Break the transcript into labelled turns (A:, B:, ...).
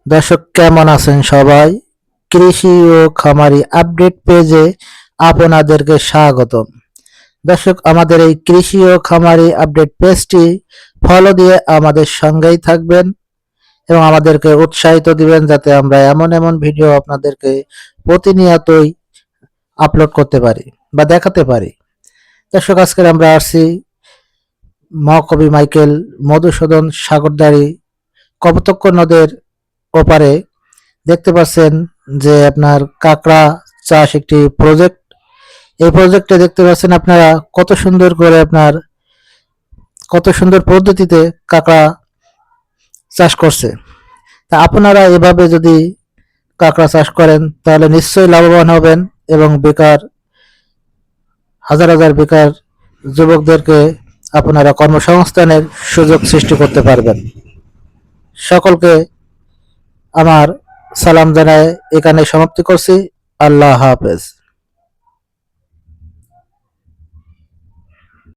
A: দর্শক কেমন আছেন সবাই? কৃষি ও খামারি আপডেট পেজে আপনাদেরকে স্বাগতম। দর্শক, আমাদের এই কৃষি ও খামারি আপডেট পেজটি ফলো দিয়ে আমাদের সঙ্গেই থাকবেন এবং আমাদেরকে উৎসাহিত দিবেন যাতে আমরা এমন এমন ভিডিও আপনাদেরকে প্রতিনিয়তই আপলোড করতে পারি বা দেখাতে পারি। দর্শক, আজকে আমরা আসছি মহাকবি মাইকেল মধুসূদন সাগরদাঁড়ি কপোতাক্ষ নদের ওপারে। দেখতে পাচ্ছেন যে আপনার কাঁকড়া চাষ একটি প্রজেক্ট। এই প্রজেক্টে দেখতে পাচ্ছেন আপনারা কত সুন্দর করে কত সুন্দর পদ্ধতিতে কাঁকড়া চাষ করছে। তা আপনারা এভাবে যদি কাঁকড়া চাষ করেন তাহলে নিশ্চয়ই লাভবান হবেন এবং হাজার হাজার বেকার যুবকদেরকে আপনারা কর্মসংস্থানের সুযোগ সৃষ্টি করতে পারবেন। সকলকে আমার সালাম জানায় এখানে সমাপ্তি করছি। আল্লাহ হাফেজ।